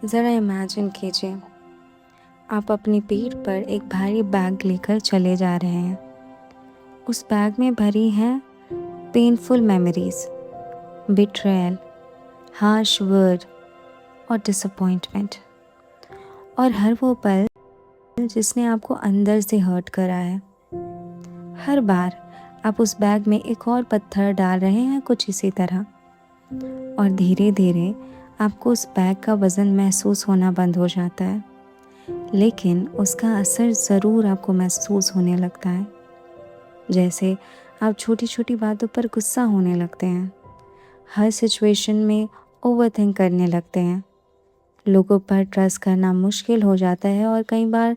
ज़रा इमेजिन कीजिए, आप अपनी पीठ पर एक भारी बैग लेकर चले जा रहे हैं। उस बैग में भरी हैं painful memories, betrayal, harsh word और डिसअपॉइंटमेंट, और हर वो पल जिसने आपको अंदर से हर्ट करा है। हर बार आप उस बैग में एक और पत्थर डाल रहे हैं कुछ इसी तरह, और धीरे धीरे आपको उस बैग का वज़न महसूस होना बंद हो जाता है, लेकिन उसका असर ज़रूर आपको महसूस होने लगता है। जैसे आप छोटी छोटी बातों पर गुस्सा होने लगते हैं, हर सिचुएशन में ओवरथिंक करने लगते हैं, लोगों पर ट्रस्ट करना मुश्किल हो जाता है, और कई बार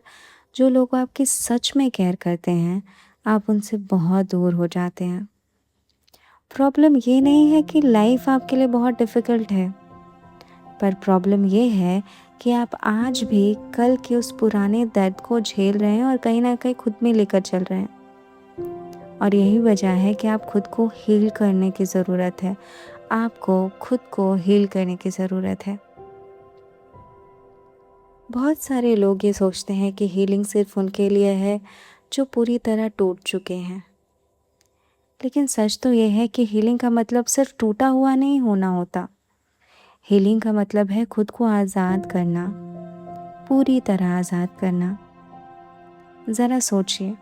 जो लोग आपकी सच में केयर करते हैं, आप उनसे बहुत दूर हो जाते हैं। प्रॉब्लम ये नहीं है कि लाइफ आपके लिए बहुत डिफ़िकल्ट है, पर प्रॉब्लम ये है कि आप आज भी कल के उस पुराने दर्द को झेल रहे हैं और कहीं ना कहीं खुद में लेकर चल रहे हैं। और यही वजह है कि आप खुद को हील करने की ज़रूरत है। आपको खुद को हील करने की ज़रूरत है। बहुत सारे लोग ये सोचते हैं कि हीलिंग सिर्फ उनके लिए है जो पूरी तरह टूट चुके हैं, लेकिन सच तो ये है कि हीलिंग का मतलब सिर्फ टूटा हुआ नहीं होना होता। हीलिंग का मतलब है खुद को आज़ाद करना, पूरी तरह आज़ाद करना। ज़रा सोचिए,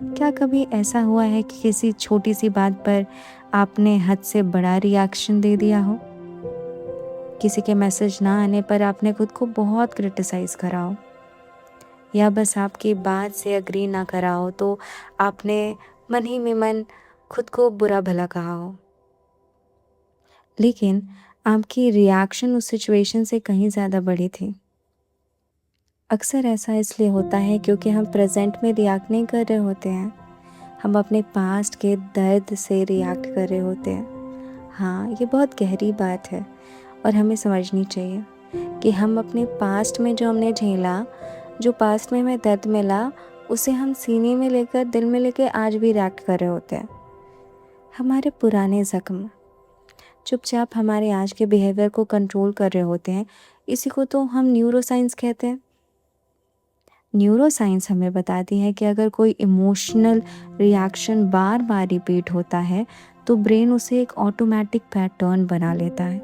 क्या कभी ऐसा हुआ है कि किसी छोटी सी बात पर आपने हद से बड़ा रिएक्शन दे दिया हो? किसी के मैसेज ना आने पर आपने खुद को बहुत क्रिटिसाइज़ करा हो, या बस आपकी बात से अग्री ना करा हो तो आपने मन ही में मन खुद को बुरा भला कहा हो, लेकिन आपकी रिएक्शन उस सिचुएशन से कहीं ज़्यादा बड़ी थी। अक्सर ऐसा इसलिए होता है क्योंकि हम प्रेजेंट में रिएक्ट नहीं कर रहे होते हैं, हम अपने पास्ट के दर्द से रिएक्ट कर रहे होते हैं। हाँ, ये बहुत गहरी बात है और हमें समझनी चाहिए कि हम अपने पास्ट में जो हमने झेला, जो पास्ट में हमें दर्द मिला, उसे हम सीने में लेकर, दिल में लेकर आज भी रिएक्ट कर रहे होते हैं। हमारे पुराने ज़ख्म चुपचाप हमारे आज के बिहेवियर को कंट्रोल कर रहे होते हैं। इसी को तो हम न्यूरोसाइंस कहते हैं। न्यूरोसाइंस हमें बताती है कि अगर कोई इमोशनल रिएक्शन बार बार रिपीट होता है तो ब्रेन उसे एक ऑटोमेटिक पैटर्न बना लेता है।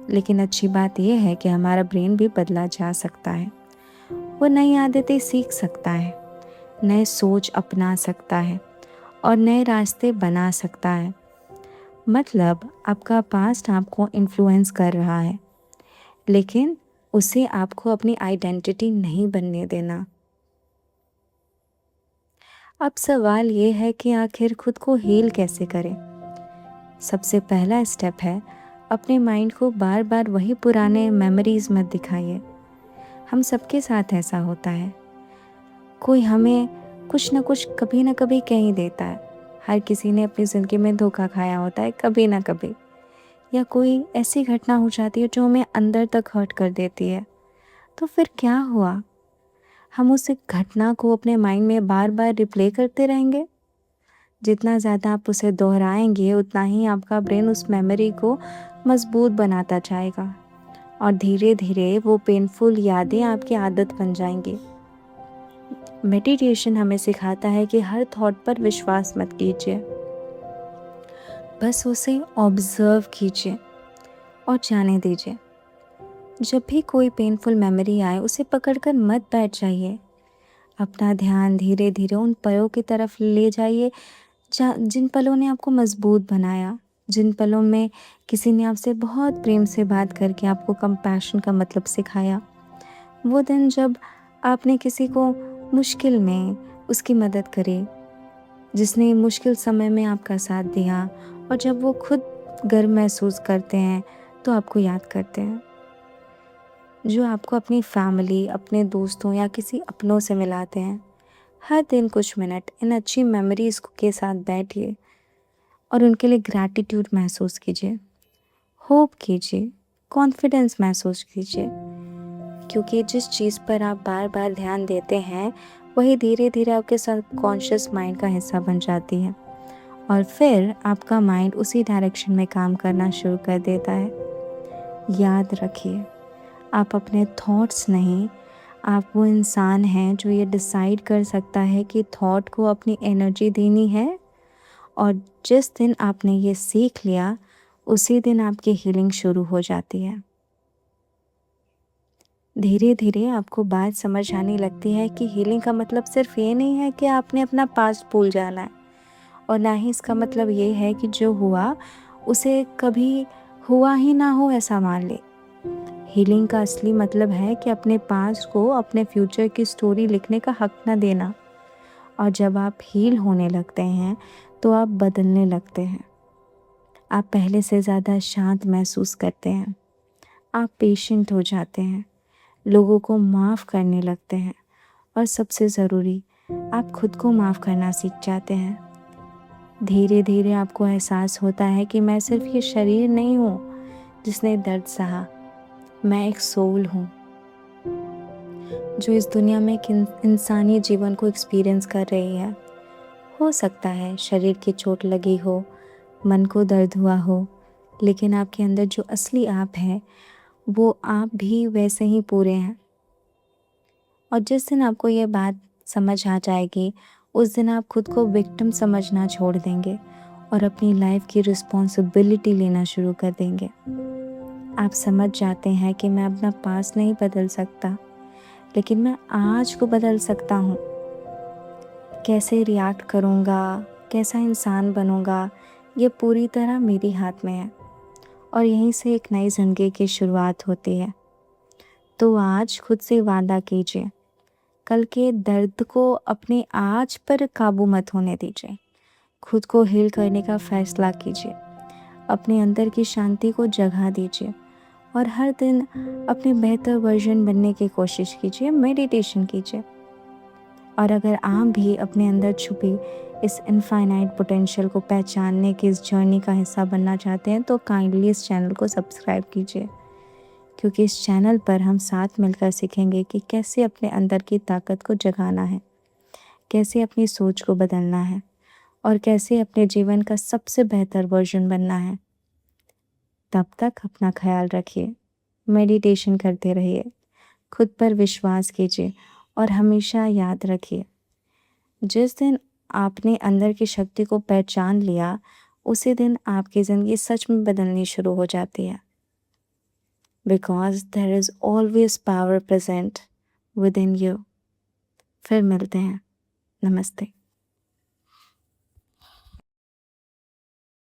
लेकिन अच्छी बात यह है कि हमारा ब्रेन भी बदला जा सकता है। वो नई आदतें सीख सकता है, नए सोच अपना सकता है और नए रास्ते बना सकता है। मतलब आपका पास्ट आपको इन्फ्लुएंस कर रहा है, लेकिन उसे आपको अपनी आइडेंटिटी नहीं बनने देना। अब सवाल ये है कि आखिर खुद को हील कैसे करें। सबसे पहला स्टेप है, अपने माइंड को बार बार वही पुराने मेमोरीज मत दिखाइए। हम सबके साथ ऐसा होता है, कोई हमें कुछ ना कुछ कभी ना कभी कह ही देता है। हर किसी ने अपनी ज़िंदगी में धोखा खाया होता है कभी ना कभी, या कोई ऐसी घटना हो जाती है जो हमें अंदर तक हर्ट कर देती है। तो फिर क्या हुआ? हम उस एक घटना को अपने माइंड में बार बार रिप्ले करते रहेंगे। जितना ज़्यादा आप उसे दोहराएंगे उतना ही आपका ब्रेन उस मेमोरी को मजबूत बनाता जाएगा, और धीरे धीरे वो पेनफुल यादें आपकी आदत बन जाएंगी। मेडिटेशन हमें सिखाता है कि हर थॉट पर विश्वास मत कीजिए, बस उसे ऑब्जर्व कीजिए और जाने दीजिए। जब भी कोई पेनफुल मेमोरी आए उसे पकड़कर मत बैठ जाइए। अपना ध्यान धीरे धीरे उन पलों की तरफ ले जाइए जिन पलों ने आपको मजबूत बनाया, जिन पलों में किसी ने आपसे बहुत प्रेम से बात करके आपको कंपैशन का मतलब सिखाया। वो दिन जब आपने किसी को मुश्किल में उसकी मदद करी, जिसने मुश्किल समय में आपका साथ दिया, और जब वो खुद गर्व महसूस करते हैं तो आपको याद करते हैं। जो आपको अपनी फैमिली, अपने दोस्तों या किसी अपनों से मिलाते हैं। हर दिन कुछ मिनट इन अच्छी मेमोरीज के साथ बैठिए और उनके लिए ग्रैटिट्यूड महसूस कीजिए, होप कीजिए, कॉन्फिडेंस महसूस कीजिए, क्योंकि जिस चीज़ पर आप बार बार ध्यान देते हैं वही धीरे धीरे आपके सबकॉन्शियस माइंड का हिस्सा बन जाती है, और फिर आपका माइंड उसी डायरेक्शन में काम करना शुरू कर देता है। याद रखिए, आप अपने थॉट्स नहीं, आप वो इंसान हैं जो ये डिसाइड कर सकता है कि थॉट को अपनी एनर्जी देनी है, और जिस दिन आपने ये सीख लिया, उसी दिन आपकी हीलिंग शुरू हो जाती है। धीरे-धीरे आपको बात समझ आने लगती है कि हीलिंग का मतलब सिर्फ़ ये नहीं है कि आपने अपना पास्ट भूल जाना है, और ना ही इसका मतलब ये है कि जो हुआ, उसे कभी हुआ ही ना हो ऐसा मान लें। हीलिंग का असली मतलब है कि अपने पास्ट को अपने फ्यूचर की स्टोरी लिखने का हक ना देना। और जब आप हील होने लगते हैं, तो आप बदलने लगते हैं। आप पहले से ज़्यादा शांत महसूस करते हैं। आप पेशेंट हो जाते हैं, लोगों को माफ़ करने लगते हैं, और सबसे ज़रूरी, आप खुद को माफ़ करना सीख जाते हैं। धीरे-धीरे आपको एहसास होता है कि मैं सिर्फ़ ये शरीर नहीं हूँ जिसने दर्द सहा, मैं एक सोल हूँ जो इस दुनिया में एक इंसानी जीवन को एक्सपीरियंस कर रही है। हो सकता है शरीर की चोट लगी हो, मन को दर्द हुआ हो, लेकिन आपके अंदर जो असली आप है, वो आप भी वैसे ही पूरे हैं। और जिस दिन आपको ये बात समझ आ जाएगी, उस दिन आप खुद को विक्टिम समझना छोड़ देंगे और अपनी लाइफ की रिस्पॉन्सिबिलिटी लेना शुरू कर देंगे। आप समझ जाते हैं कि मैं अपना पास्ट नहीं बदल सकता, लेकिन मैं आज को बदल सकता हूँ। कैसे रिएक्ट करूँगा, कैसा इंसान बनूँगा, ये पूरी तरह मेरे हाथ में है, और यहीं से एक नई ज़िंदगी की शुरुआत होती है। तो आज खुद से वादा कीजिए, कल के दर्द को अपने आज पर काबू मत होने दीजिए। खुद को हील करने का फ़ैसला कीजिए, अपने अंदर की शांति को जगह दीजिए, और हर दिन अपने बेहतर वर्ज़न बनने की कोशिश कीजिए, मेडिटेशन कीजिए। और अगर आप भी अपने अंदर छुपी इस इनफाइनाइट पोटेंशियल को पहचानने की इस जर्नी का हिस्सा बनना चाहते हैं, तो काइंडली इस चैनल को सब्सक्राइब कीजिए, क्योंकि इस चैनल पर हम साथ मिलकर सीखेंगे कि कैसे अपने अंदर की ताकत को जगाना है, कैसे अपनी सोच को बदलना है, और कैसे अपने जीवन का सबसे बेहतर वर्जन बनना है। तब तक अपना ख्याल रखिए, मेडिटेशन करते रहिए, खुद पर विश्वास कीजिए, और हमेशा याद रखिए, जिस दिन आपने अंदर की शक्ति को पहचान लिया, उसी दिन आपकी ज़िंदगी सच में बदलनी शुरू हो जाती है। Because there is always power present within you. फिर मिलते हैं। नमस्ते।